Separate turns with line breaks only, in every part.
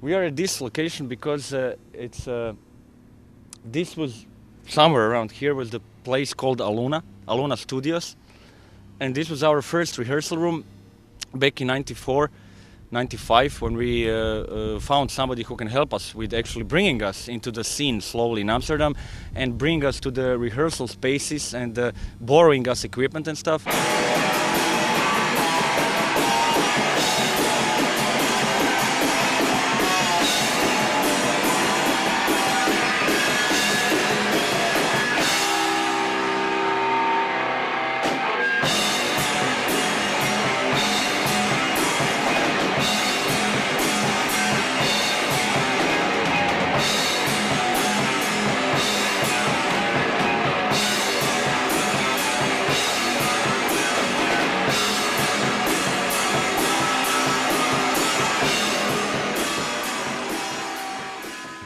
We are at this location because this was somewhere around here was the place called Aluna Studios. And this was our first rehearsal room back in 94, 95, when we found somebody who can help us with actually bringing us into the scene slowly in Amsterdam and bring us to the rehearsal spaces and borrowing us equipment and stuff.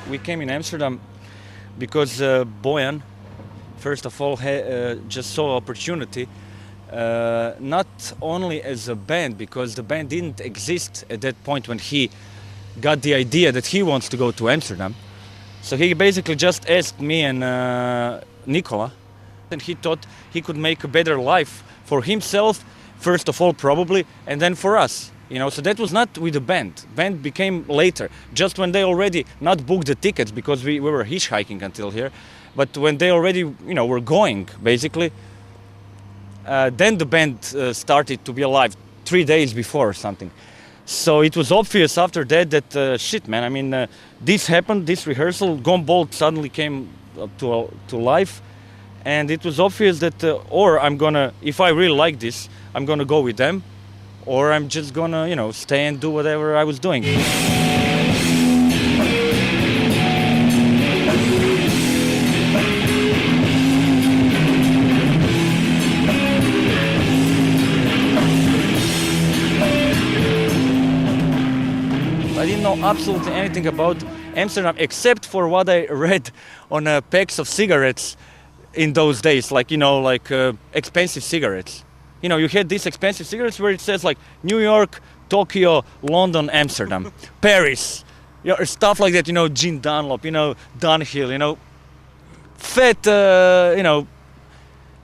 We came in Amsterdam because Bojan, first of all, just saw opportunity, not only as a band, because the band didn't exist at that point when he got the idea that he wants to go to Amsterdam. So he basically just asked me and Nicola, and he thought he could make a better life for himself, first of all probably, and then for us. You know, so that was not with the band. Band became later, just when they already not booked the tickets because we were hitchhiking until here, but when they already, were going, basically, then the band started to be alive 3 days before or something. So it was obvious after that shit, man, I mean, this happened, this rehearsal, Gone Bold suddenly came to life, and it was obvious that, or I'm gonna, if I really like this, I'm gonna go with them, or I'm just gonna, stay and do whatever I was doing. I didn't know absolutely anything about Amsterdam except for what I read on packs of cigarettes in those days, like, expensive cigarettes. You had these expensive cigarettes where it says like New York, Tokyo, London, Amsterdam, Paris, stuff like that, Jean Dunlop, Dunhill, fat,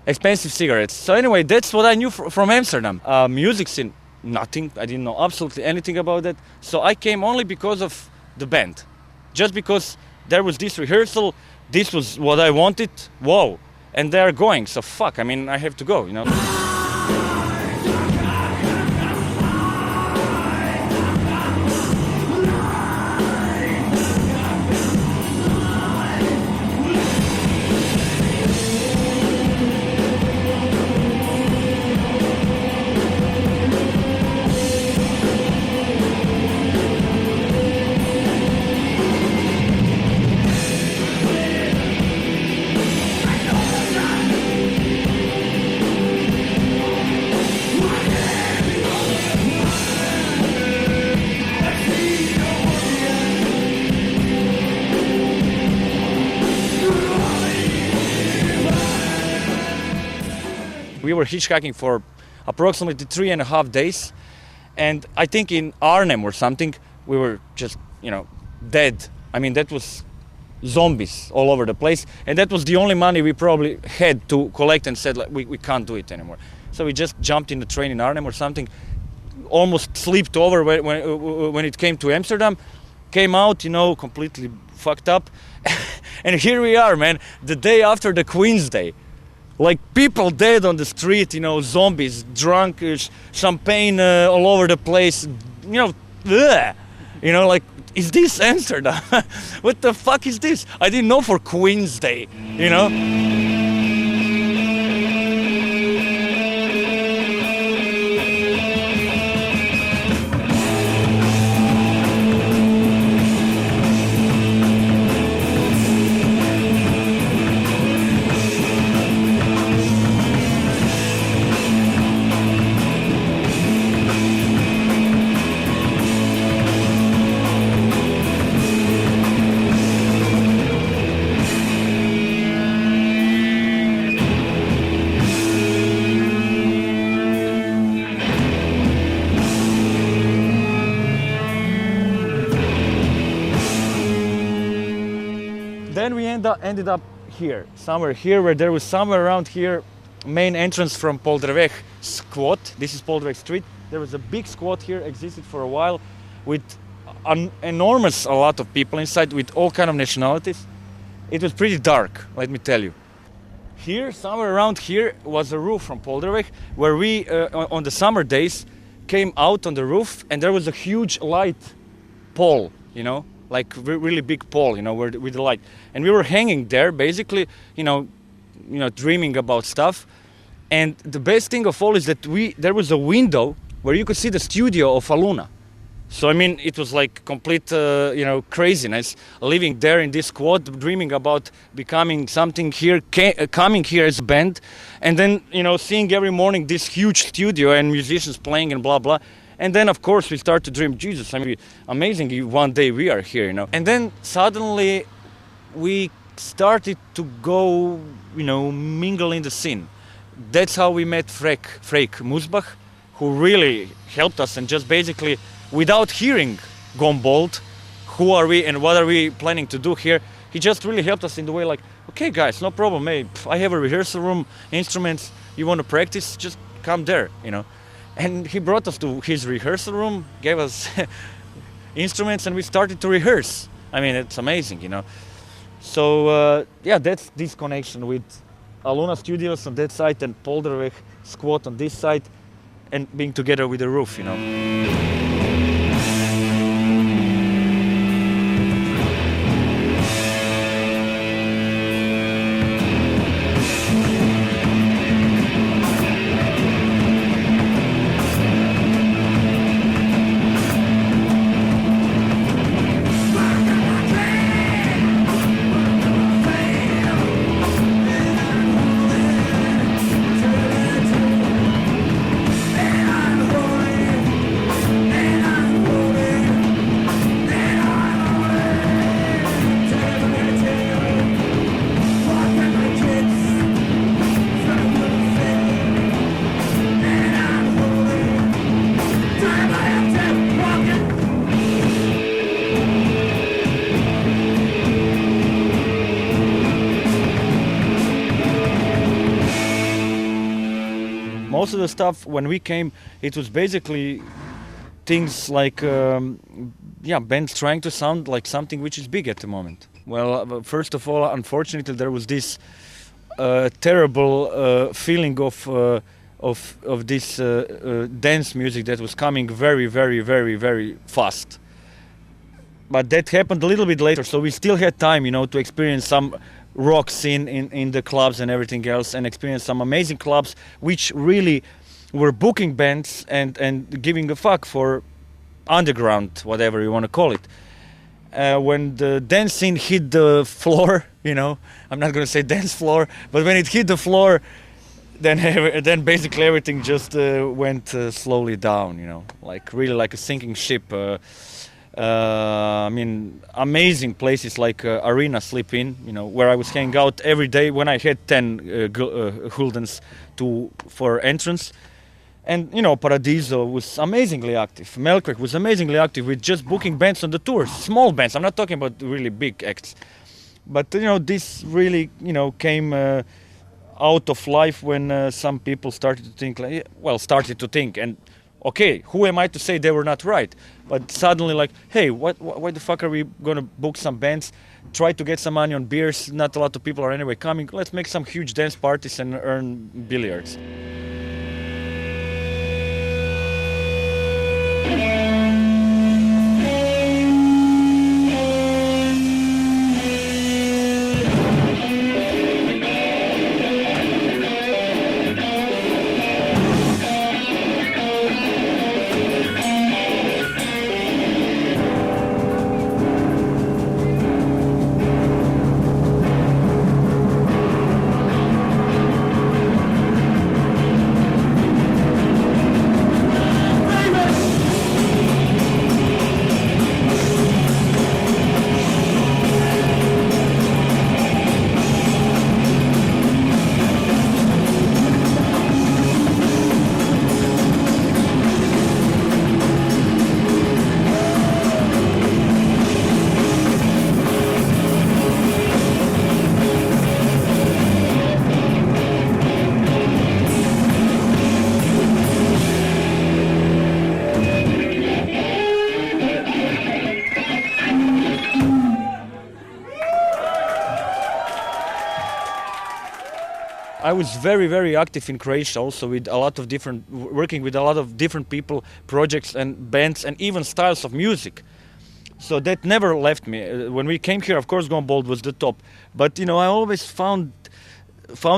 expensive cigarettes. So anyway, that's what I knew from Amsterdam. Music scene, nothing. I didn't know absolutely anything about that. So I came only because of the band. Just because there was this rehearsal, this was what I wanted, whoa. And they're going, so fuck, I mean, I have to go, We were hitchhiking for approximately 3.5 days, and I think in Arnhem or something, we were just, dead. I mean, that was zombies all over the place, and that was the only money we probably had to collect and said, like, we can't do it anymore. So we just jumped in the train in Arnhem or something, almost slept over when it came to Amsterdam, came out, completely fucked up, and here we are, man, the day after the Queen's Day. Like, people dead on the street, zombies, drunk, champagne all over the place, bleh. Like, is this Amsterdam? What the fuck is this? I didn't know for Queen's Day, ended up here, somewhere here, where there was somewhere around here, main entrance from Poldrevech squat. This is Poldrevech Street. There was a big squat here, existed for a while, with an enormous a lot of people inside, with all kind of nationalities. It was pretty dark, let me tell you. Here, somewhere around here, was a roof from Poldrevech, where we, on the summer days, came out on the roof, and there was a huge light pole, you know, like really big pole, you know, with the light. And we were hanging there, basically, you know, dreaming about stuff. And the best thing of all is that there was a window where you could see the studio of Aluna. So, I mean, it was like complete, craziness, living there in this squad, dreaming about becoming something here, coming here as a band, and then, you know, seeing every morning this huge studio and musicians playing and blah, blah. And then, of course, we start to dream, Jesus, I mean, amazing, one day we are here, you know. And then suddenly we started to go, you know, mingle in the scene. That's how we met Freek Musbach, who really helped us and just basically, without hearing Gone Bold, who are we and what are we planning to do here, he just really helped us in the way like, okay guys, no problem, hey, I have a rehearsal room, instruments, you want to practice, just come there, you know. And he brought us to his rehearsal room, gave us instruments, and we started to rehearse. I mean, it's amazing, you know. So, that's this connection with Aluna Studios on that side and Poldrevech Squat on this side, and being together with the roof, you know. Most of the stuff when we came, it was basically things like, bands trying to sound like something which is big at the moment. Well, first of all, unfortunately, there was this terrible feeling of this dance music that was coming very, very, very, very fast. But that happened a little bit later, so we still had time, you know, to experience some rock scene in the clubs and everything else, and experience some amazing clubs which really were booking bands and giving a fuck for underground, whatever you want to call it. When the dance scene hit the floor, you know, I'm not going to say dance floor, but when it hit the floor, then basically everything just went slowly down, you know, like really like a sinking ship. I mean, amazing places like Arena Sleep In, you know, where I was hanging out every day when I had 10 guldens for entrance. And, you know, Paradiso was amazingly active. Melkweg was amazingly active with just booking bands on the tours, small bands. I'm not talking about really big acts. But, you know, this really, you know, came out of life when some people started to think, and okay, who am I to say they were not right? But suddenly like, hey, why the fuck are we going to book some bands, try to get some money on beers, not a lot of people are anyway coming, let's make some huge dance parties and earn billiards. I was very, very active in Croatia also with a lot of working with a lot of different people, projects and bands and even styles of music. So that never left me. When we came here, of course, Gone Bold was the top. But, I always found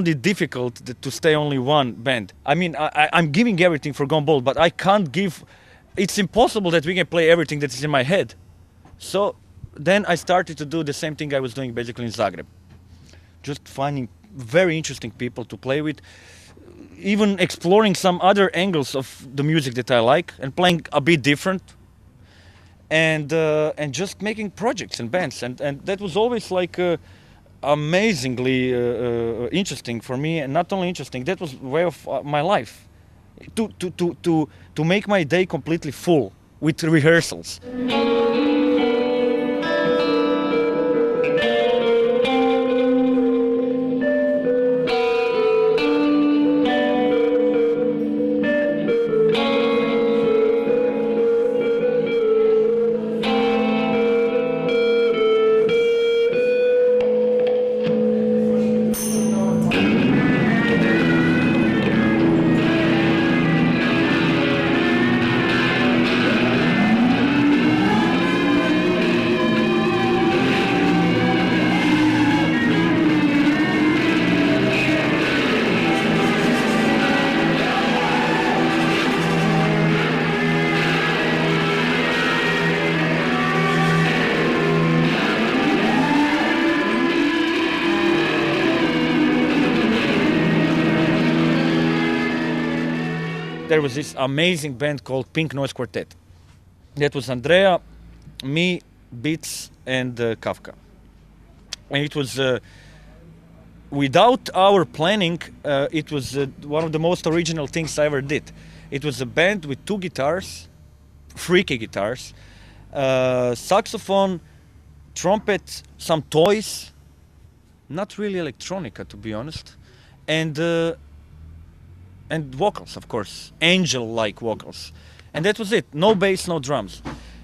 it difficult to stay only one band. I mean, I'm giving everything for Gone Bold, but I can't give... It's impossible that we can play everything that is in my head. So then I started to do the same thing I was doing basically in Zagreb. Just finding very interesting people to play with, even exploring some other angles of the music that I like and playing a bit different, and just making projects and bands, and that was always like amazingly interesting for me, and not only interesting, that was way of my life, to make my day completely full with rehearsals. There was this amazing band called Pink Noise Quartet. That was Andrea, me, Beats, and Kafka. And it was, without our planning, it was one of the most original things I ever did. It was a band with 2 guitars, freaky guitars, saxophone, trumpet, some toys, not really electronica to be honest, and vocals, of course, angel-like vocals, and that was it. No bass, no drums,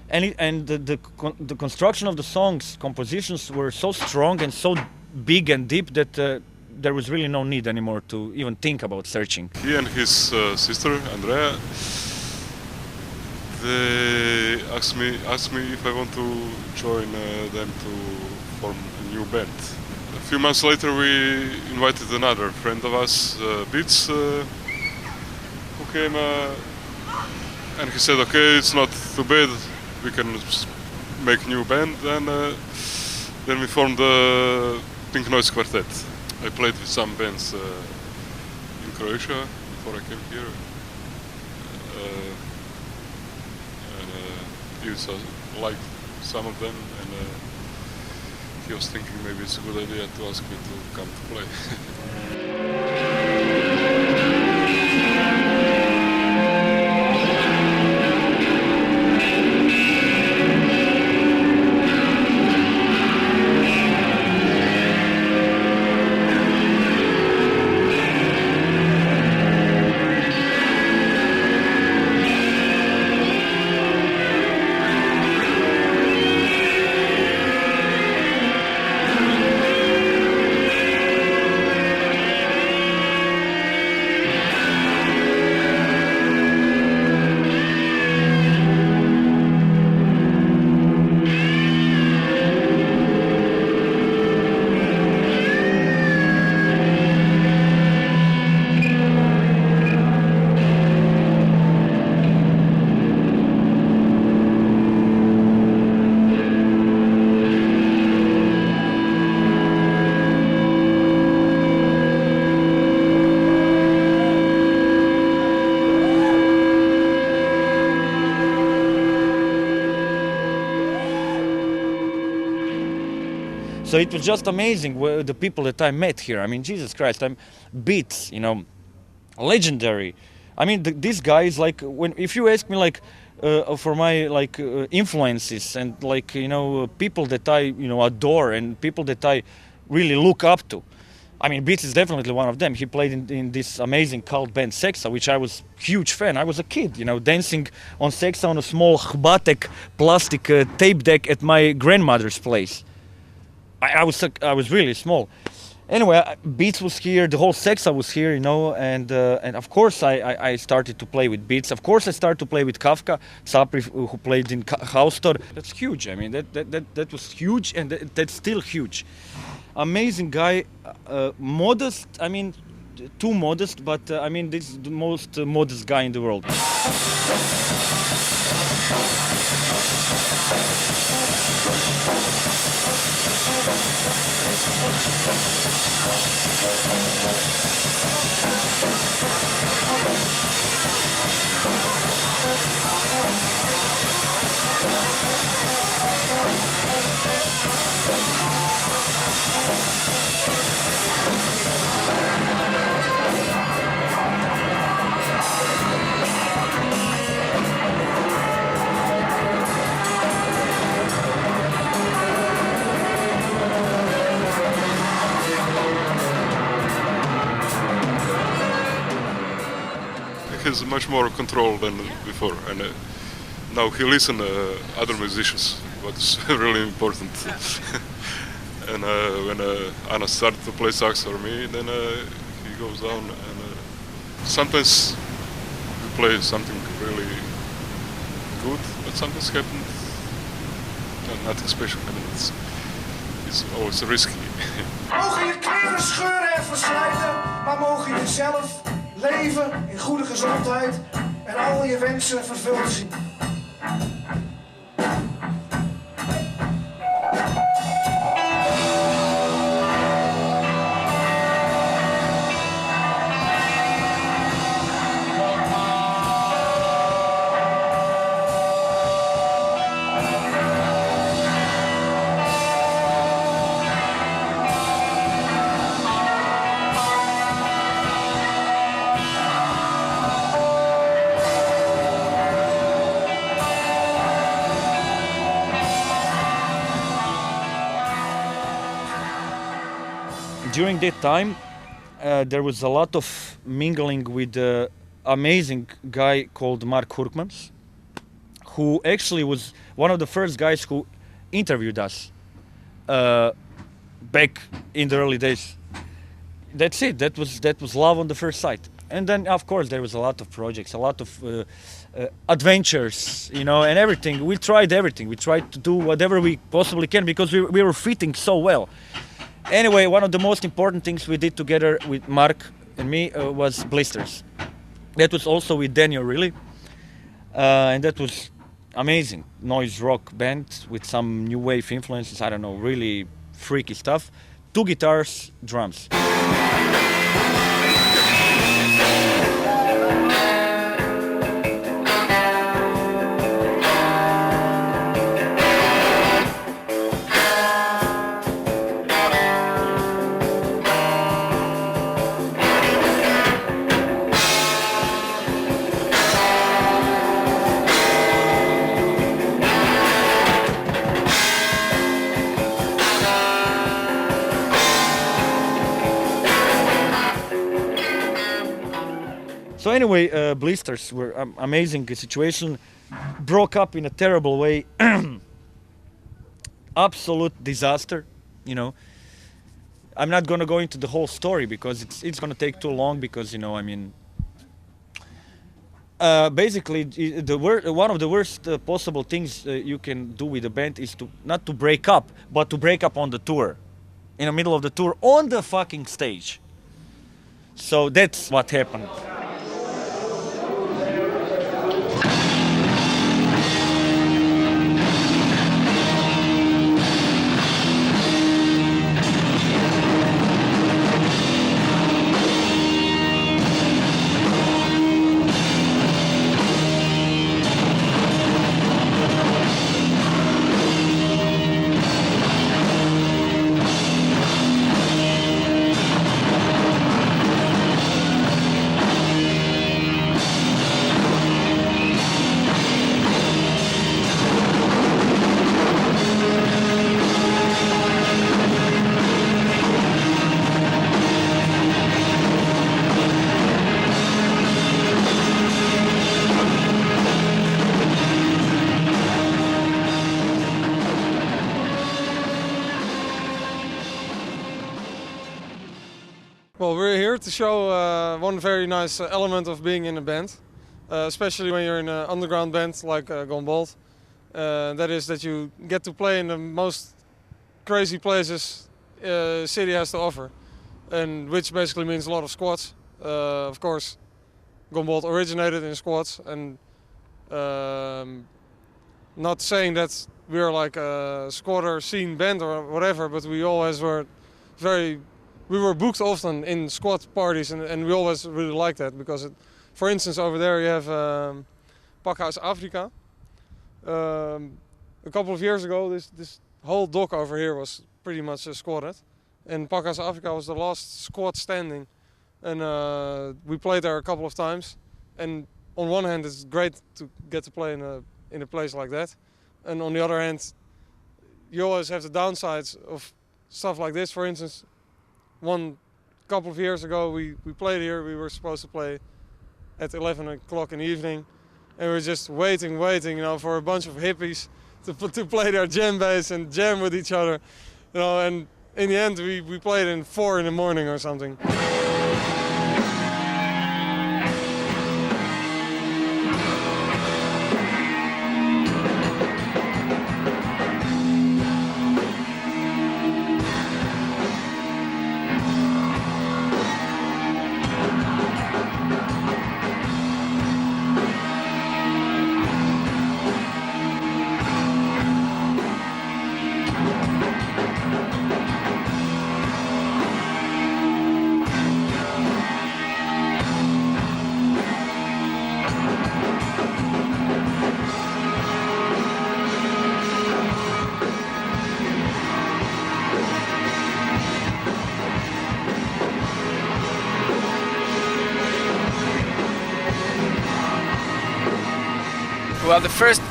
and the construction of the songs, compositions were so strong and so big and deep that there was really no need anymore to even think about searching.
He and his sister Andrea, they asked me if I want to join them to form a new band. A few months later, we invited another friend of us, Beats. Who came and he said, okay, it's not too bad, we can make new band, and then we formed the Pink Noise Quartet. I played with some bands in Croatia before I came here, and he also liked some of them, and he was thinking maybe it's a good idea to ask me to come to play.
So it was just amazing the people that I met here. I mean, Jesus Christ, Beats, legendary. I mean, this guy is like, if you ask me like for my influences and people that I adore and people that I really look up to. I mean, Beats is definitely one of them. He played in this amazing cult band Sexa, which I was huge fan. I was a kid, dancing on Sexa on a small Hbatek plastic tape deck at my grandmother's place. I was really small, Anyway, Beats was here, the whole Sexa was here, you know, and of course I started to play with Beats. Of course I started to play with Kafka, Sapri, who played in Haustor. That's huge. I mean, that was huge, and that's still huge. Amazing guy, modest. I mean, too modest, but I mean, this is the most modest guy in the world.
He has much more control than before, and now he listens other musicians, what's really important. And when Anna started to play sax for me, then he goes down, and sometimes we play something really good, but sometimes happens nothing special. I mean, it's always risky.
Mogen je kleren scheuren en verslijten, maar mogen jezelf leven in goede gezondheid en al je wensen vervuld zien.
During that time, there was a lot of mingling with an amazing guy called Mark Hurkmans, who actually was one of the first guys who interviewed us back in the early days. That's it. That was love on the first sight. And then, of course, there was a lot of projects, a lot of adventures, you know, and everything. We tried everything. We tried to do whatever we possibly can because we were fitting so well. Anyway, one of the most important things we did together with Mark and me was Blisters. That was also with Daniel, really. And that was amazing. Noise rock band with some new wave influences. I don't know, really freaky stuff. 2 guitars, drums. So anyway, Blisters were amazing situation. Broke up in a terrible way. Absolute disaster, you know. I'm not gonna go into the whole story because it's gonna take too long because, you know, I mean, basically one of the worst possible things you can do with a band is to not to break up, but to break up on the tour, in the middle of the tour, on the fucking stage. So that's what happened.
Well, we're here to show one very nice element of being in a band, especially when you're in an underground band like Gone Bold. That is that you get to play in the most crazy places city has to offer, and which basically means a lot of squats. Of course, Gone Bold originated in squats, and not saying that we're like a squatter scene band or whatever, but we always were we were booked often in squat parties, and we always really liked that because, for instance, over there you have Pakhuis Afrika. A couple of years ago, this whole dock over here was pretty much squatted, and Pakhuis Afrika was the last squat standing, and we played there a couple of times. And on one hand, it's great to get to play in a place like that, and on the other hand, you always have the downsides of stuff like this. For instance, one couple of years ago, we played here. We were supposed to play at 11 o'clock in the evening, and we were just waiting, for a bunch of hippies to play their jam bass and jam with each other, and in the end, we played in 4 in the morning or something.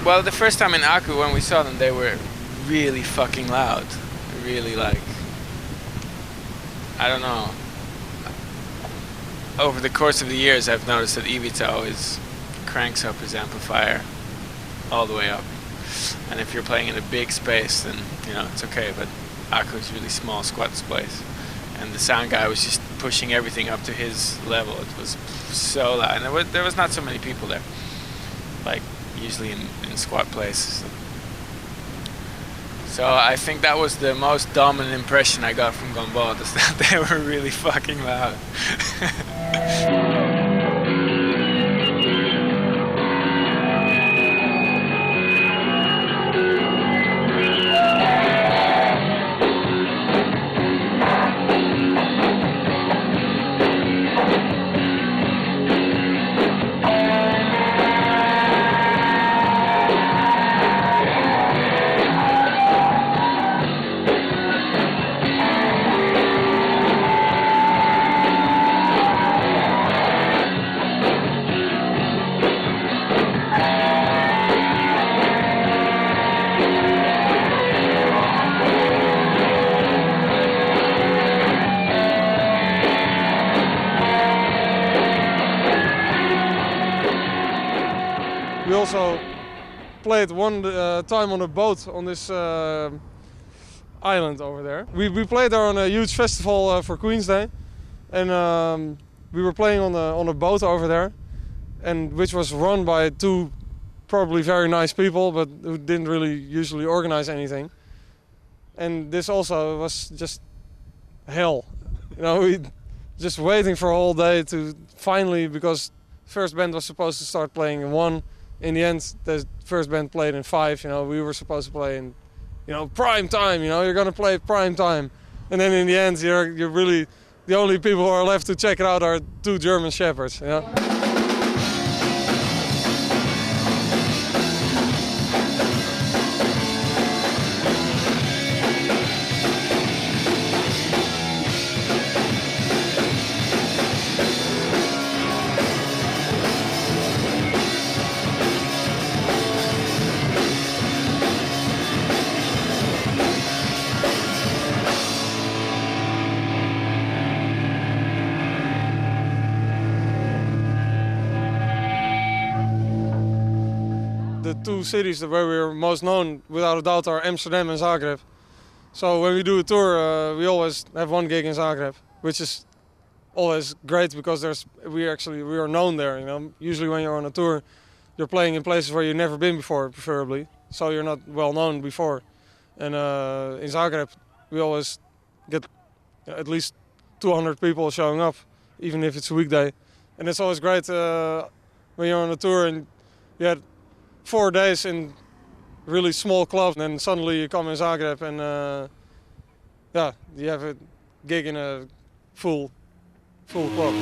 Well, the first time in Aku when we saw them, they were really fucking loud. Really like, I don't know. Over the course of the years, I've noticed that Ivica always cranks up his amplifier all the way up. And if you're playing in a big space, then it's okay. But Aku is really small, squat place, and the sound guy was just pushing everything up to his level. It was so loud, and there was not so many people there. Like usually in squat places. So I think that was the most dominant impression I got from Gone Bold, is that they were really fucking loud.
We also played one time on a boat on this island over there. We played there on a huge festival for Queen's Day, and we were playing on a boat over there, and which was run by two probably very nice people, but who didn't really usually organize anything. And this also was just hell. We just waiting for a whole day to finally, because first band was supposed to start playing in 1. In the end, the first band played in 5. We were supposed to play in, prime time. You're gonna play prime time, and then in the end, you're really the only people who are left to check it out are 2 German shepherds. The 2 cities where we're most known, without a doubt, are Amsterdam and Zagreb. So when we do a tour, we always have one gig in Zagreb, which is always great because we are known there. You know, usually when you're on a tour, you're playing in places where you've never been before, preferably, so you're not well known before. And in Zagreb, we always get at least 200 people showing up, even if it's a weekday. And it's always great when you're on a tour and you had 4 days in really small clubs, and then suddenly you come in Zagreb and you have a gig in a full club.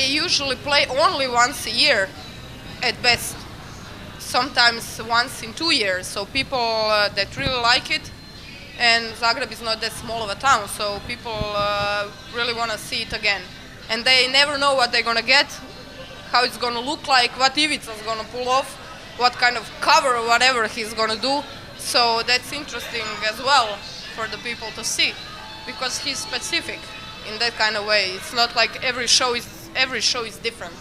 Usually play only once a year at best, sometimes once in 2 years, so people that really like it, and Zagreb is not that small of a town, so people really want to see it again, and they never know what they're going to get, how it's going to look like, what Ivica's going to pull off, what kind of cover or whatever he's going to do, so that's interesting as well for the people to see, because he's specific in that kind of way. It's not like every show is different,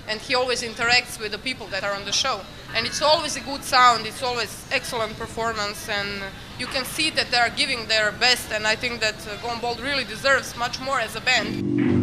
and he always interacts with the people that are on the show, and it's always a good sound, it's always excellent performance, and you can see that they are giving their best, and I think that Gone Bold really deserves much more as a band.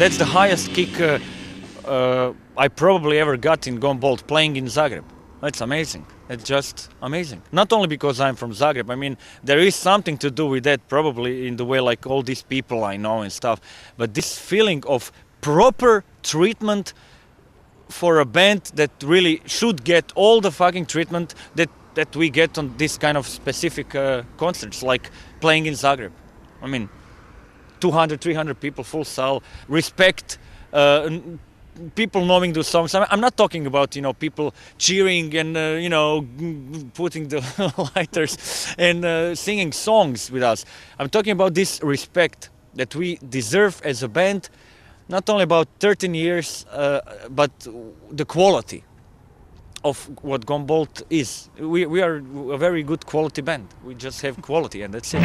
That's the highest kick I probably ever got in Gone Bold, playing in Zagreb. That's amazing. It's just amazing. Not only because I'm from Zagreb, I mean, there is something to do with that probably in the way like all these people I know and stuff, but this feeling of proper treatment for a band that really should get all the fucking treatment that we get on this kind of specific concerts, like playing in Zagreb. I mean, 200, 300 people, full cell, respect, people knowing the songs. I'm not talking about, people cheering and, putting the lighters and singing songs with us. I'm talking about this respect that we deserve as a band, not only about 13 years, but the quality of what Gone Bold is. We are a very good quality band. We just have quality, and that's it.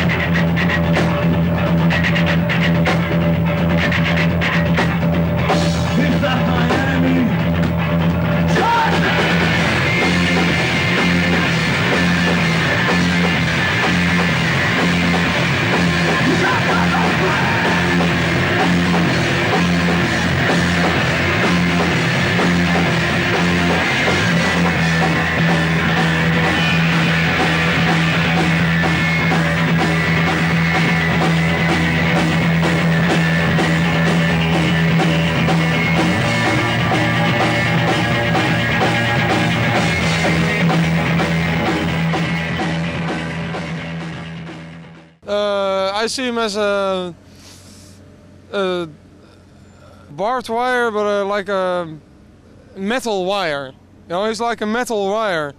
I see him as a barbed wire, but like a metal wire. He's like a metal wire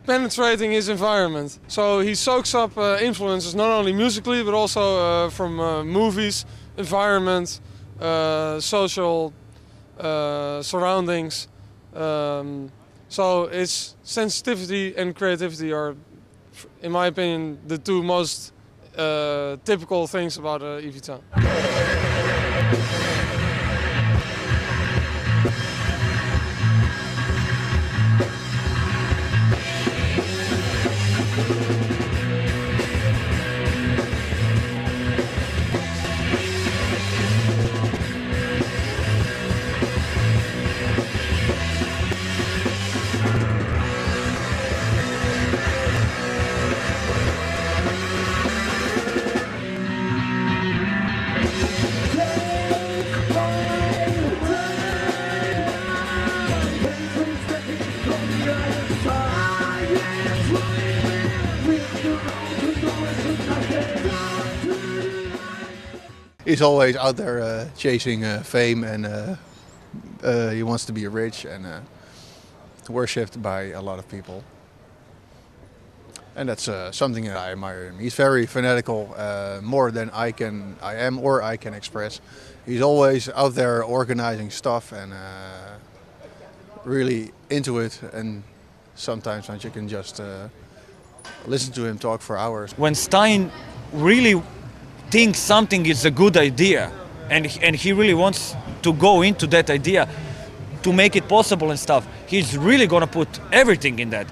penetrating his environment. So he soaks up influences not only musically, but also from movies, environment, social surroundings. So its sensitivity and creativity are, in my opinion, the two most typical things about Ivica.
he's always out there chasing fame, and he wants to be rich and worshipped by a lot of people. And that's something that I admire him. He's very fanatical, more than I am or I can express. He's always out there organizing stuff and really into it. And sometimes you can just listen to him talk for hours.
When Stein really thinks something is a good idea, and he really wants to go into that idea to make it possible and stuff, he's really gonna put everything in that.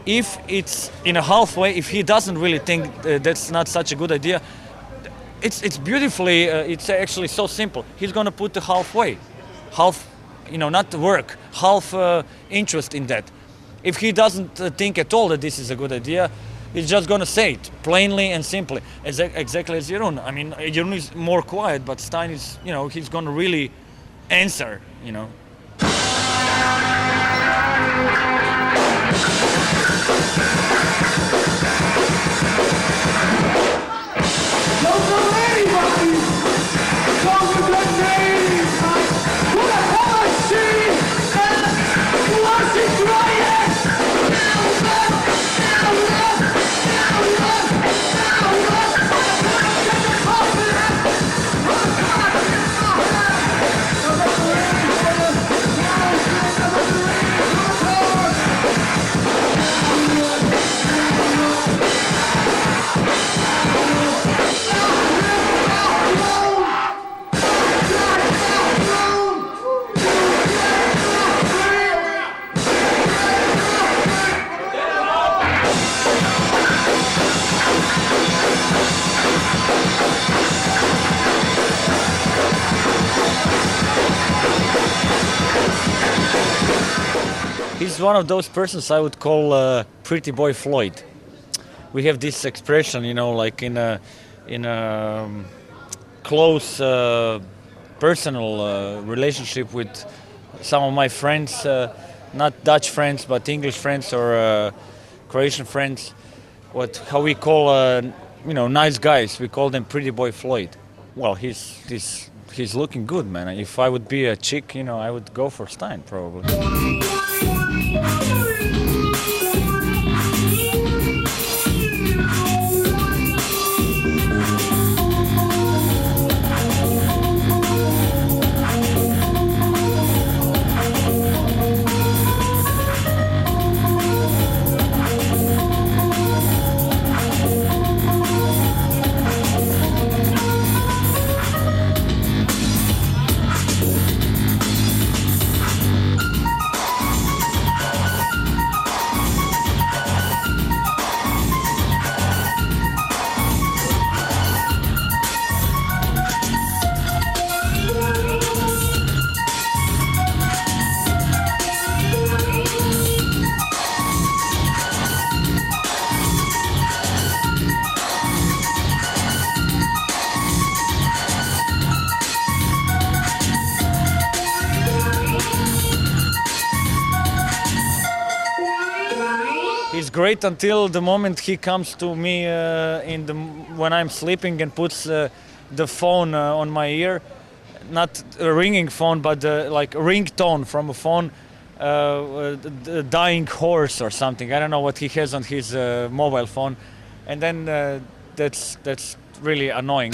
If it's in a halfway, if he doesn't really think that's not such a good idea, it's beautifully, it's actually so simple. He's gonna put the halfway, half, not work, half interest in that. If he doesn't think at all that this is a good idea, he's just gonna say it plainly and simply, exactly as Jeroen. I mean, Jeroen is more quiet, but Stein is, he's gonna really answer, He's one of those persons I would call pretty boy Floyd. We have this expression, like in a close personal relationship with some of my friends, not Dutch friends, but English friends or Croatian friends. How we call nice guys. We call them pretty boy Floyd. Well, he's looking good, man. If I would be a chick, I would go for Stein probably. He's great until the moment he comes to me when I'm sleeping and puts the phone on my ear, not a ringing phone, but like a ringtone from a phone, a dying horse or something. I don't know what he has on his mobile phone, and then that's really annoying.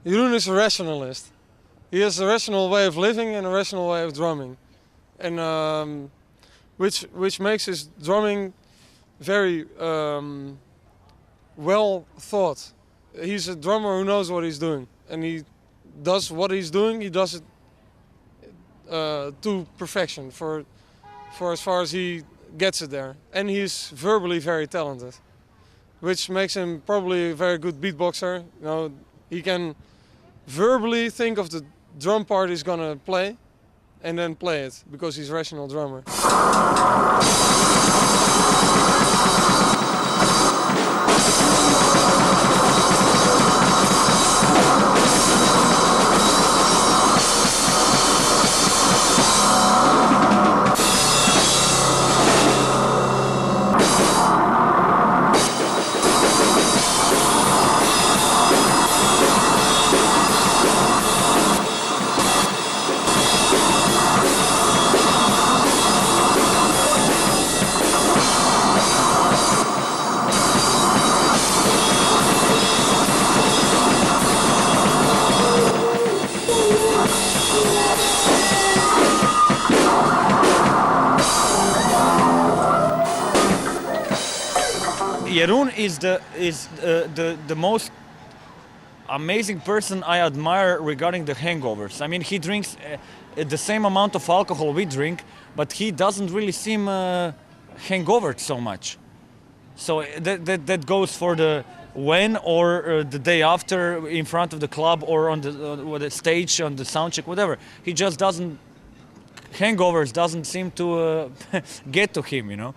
Jeroen is a rationalist. He has a rational way of living and a rational way of drumming, and which makes his drumming very well thought. He's a drummer who knows what he's doing, and he does what he's doing. He does it to perfection for as far as he gets it there. And he's verbally very talented, which makes him probably a very good beatboxer. You know, he can verbally think of the drum part he's gonna play and then play it because he's a rational drummer.
Jeroen is the most amazing person I admire regarding the hangovers. I mean, he drinks the same amount of alcohol we drink, but he doesn't really seem hangover so much. So that goes for the when or the day after in front of the club or on the stage, on the sound check, whatever. He just doesn't, hangovers doesn't seem to get to him, you know.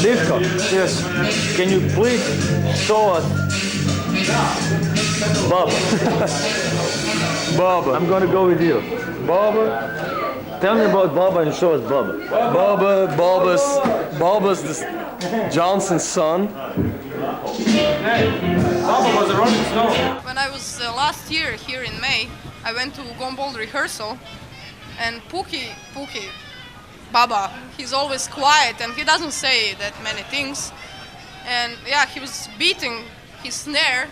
Divko,
Yes.
can you please show us Bob?
Baba.
I'm gonna go with you.
Baba.
Tell me about Baba and show us Baba.
Balba's this Johnson's son.
Baba was a Rolling Stone.
When I was last year here in May, I went to Gombol rehearsal, and Pookie, Baba, he's always quiet and he doesn't say that many things. And yeah, he was beating his snare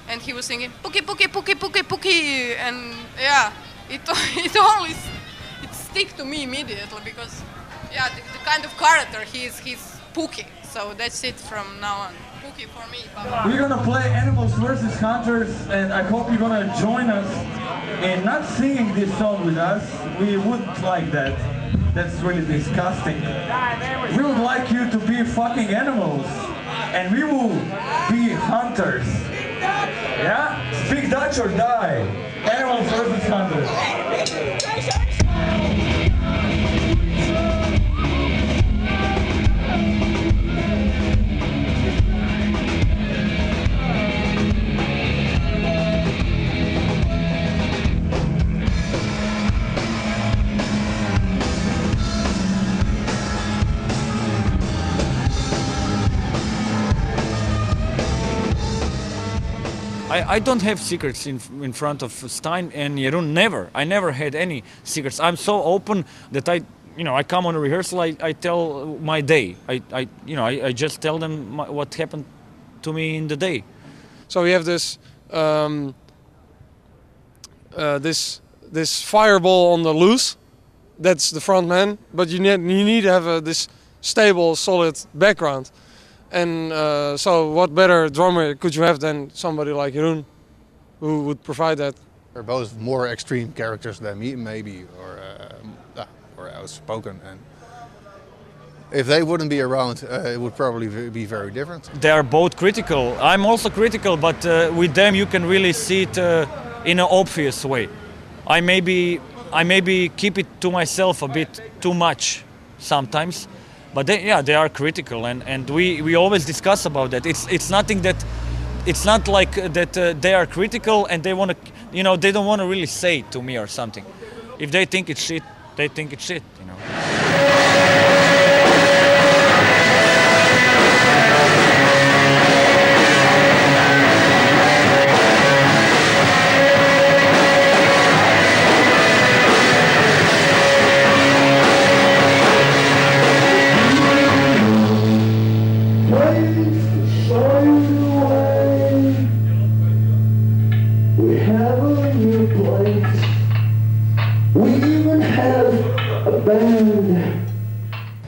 and he was singing Pookie, Pookie, Pookie, Pookie, Pookie, and yeah, it always stick to me immediately because yeah, the kind of character he's Pookie. So that's it from now on. Pookie for me, Baba.
We're gonna play Animals vs. Hunters, and I hope you're gonna join us in not singing this song with us. We wouldn't like that. That's really disgusting. We would like you to be fucking animals, and we will be hunters. Yeah? Speak Dutch or die. Animals vs. Hunters.
I don't have secrets in front of Stein and Jeroen. Never. I never had any secrets. I'm so open that I come on a rehearsal. I tell my day. I just tell them what happened to me in the day.
So we have this this fireball on the loose. That's the front man, but you need to have this stable, solid background. And so what better drummer could you have than somebody like Jeroen, who would provide that
They're both more extreme characters than me, maybe, or outspoken. And if they wouldn't be around, it would probably be very different.
They are both critical. I'm also critical, but with them you can really see it in an obvious way. I maybe keep it to myself a bit too much sometimes, but they are critical, and we always discuss about that. It's nothing that. It's not like that they are critical and they want to, they don't want to really say it to me or something. If they think it's shit, they think it's shit,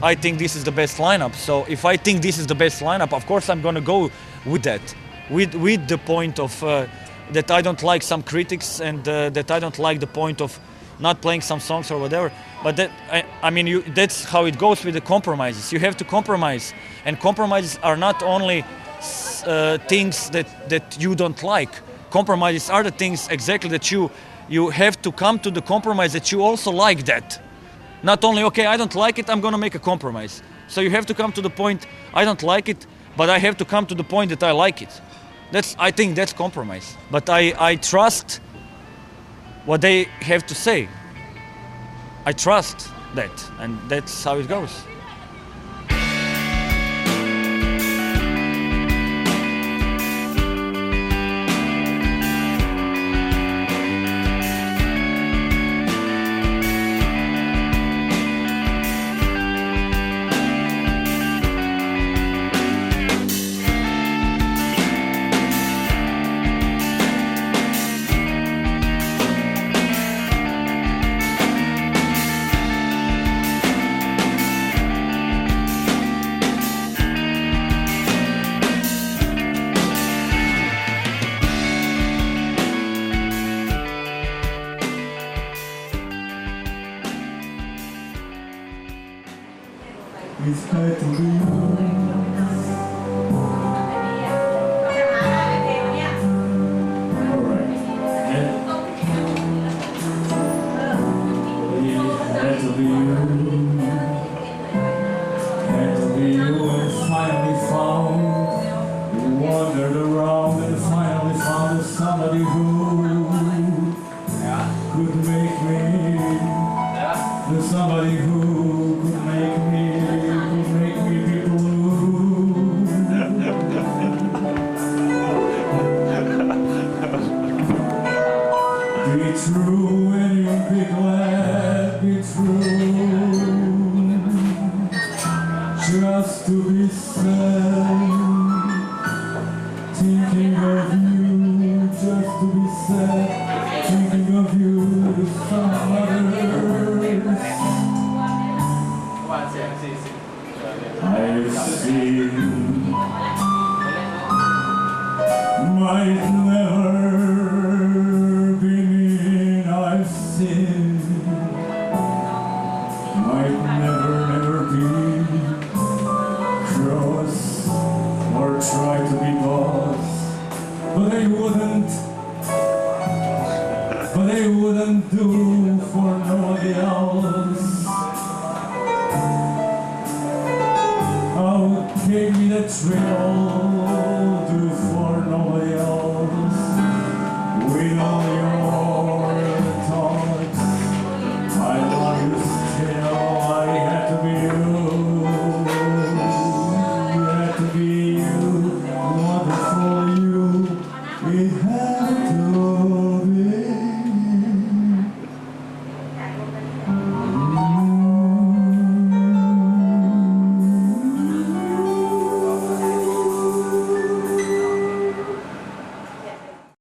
I think this is the best lineup. So if I think this is the best lineup, of course I'm gonna go with that, with the point of that I don't like some critics and that I don't like the point of not playing some songs or whatever. But that that's how it goes with the compromises. You have to compromise, and compromises are not only things that you don't like. Compromises are the things exactly that you have to come to the compromise that you also like that. Not only, okay, I don't like it, I'm gonna make a compromise. So you have to come to the point, I don't like it, but I have to come to the point that I like it. I think that's compromise. But I trust what they have to say. I trust that, and that's how it goes.
We have to